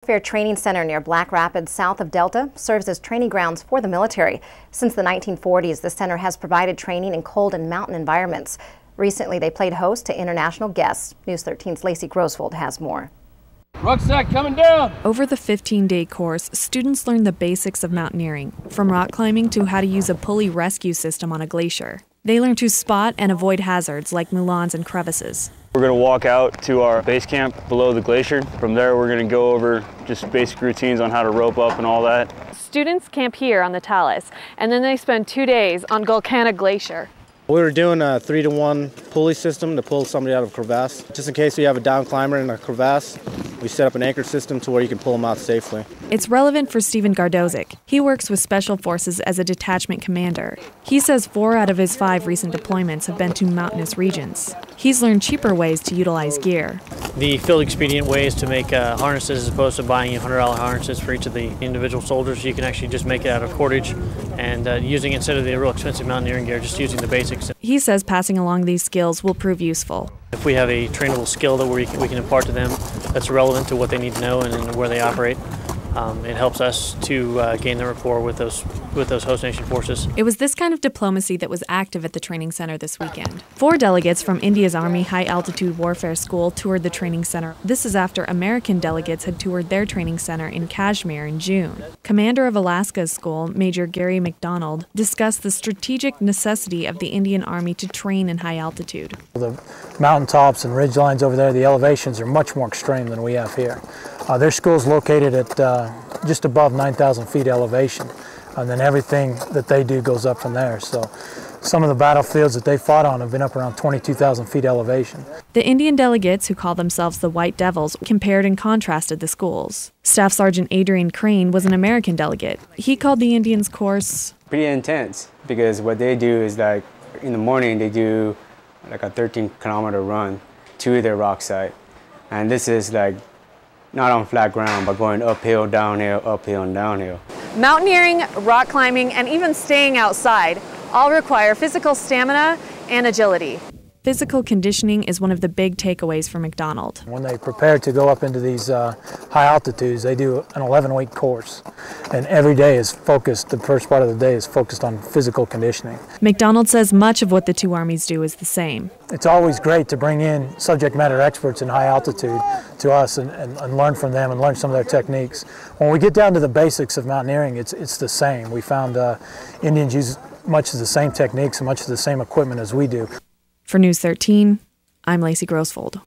Warfare Training Center near Black Rapids, south of Delta, serves as training grounds for the military. Since the 1940s, the center has provided training in cold and mountain environments. Recently, they played host to international guests. News 13's Lacey Grossfold has more. Rucksack coming down! Over the 15-day course, students learn the basics of mountaineering, from rock climbing to how to use a pulley rescue system on a glacier. They learn to spot and avoid hazards like moulins and crevices. We're going to walk out to our base camp below the glacier. From there, we're going to go over just basic routines on how to rope up and all that. Students camp here on the talus, and then they spend 2 days on Volcanic Glacier. We were doing a 3-to-1 pulley system to pull somebody out of a crevasse. Just in case we have a down climber in a crevasse, we set up an anchor system to where you can pull them out safely. It's relevant for Stephen Gardozic. He works with Special Forces as a detachment commander. He says 4 out of his 5 recent deployments have been to mountainous regions. He's learned cheaper ways to utilize gear. The field expedient way is to make harnesses as opposed to buying $100 harnesses for each of the individual soldiers. You can actually just make it out of cordage and using instead of the real expensive mountaineering gear, just using the basics. He says passing along these skills will prove useful. If we have a trainable skill that we can impart to them that's relevant to what they need to know and where they operate, it helps us to gain the rapport with those host nation forces. It was this kind of diplomacy that was active at the training center this weekend. 4 delegates from India's Army High Altitude Warfare School toured the training center. This is after American delegates had toured their training center in Kashmir in June. Commander of Alaska's school, Major Gary McDonald, discussed the strategic necessity of the Indian Army to train in high altitude. The mountaintops and ridge lines over there, the elevations are much more extreme than we have here. Their school is located at just above 9,000 feet elevation, and then everything that they do goes up from there. So some of the battlefields that they fought on have been up around 22,000 feet elevation. The Indian delegates, who call themselves the White Devils, compared and contrasted the schools. Staff Sergeant Adrian Crane was an American delegate. He called the Indians' course pretty intense, because what they do is, like, in the morning they do like a 13-kilometer run to their rock site, and this is like not on flat ground, but going uphill, downhill, uphill, and downhill. Mountaineering, rock climbing, and even staying outside all require physical stamina and agility. Physical conditioning is one of the big takeaways for McDonald. When they prepare to go up into these high altitudes, they do an 11-week course, and every day is focused, the first part of the day is focused on physical conditioning. McDonald says much of what the two armies do is the same. It's always great to bring in subject matter experts in high altitude to us and learn from them and learn some of their techniques. When we get down to the basics of mountaineering, it's the same. We found Indians use much of the same techniques and much of the same equipment as we do. For News 13, I'm Lacey Grossfold.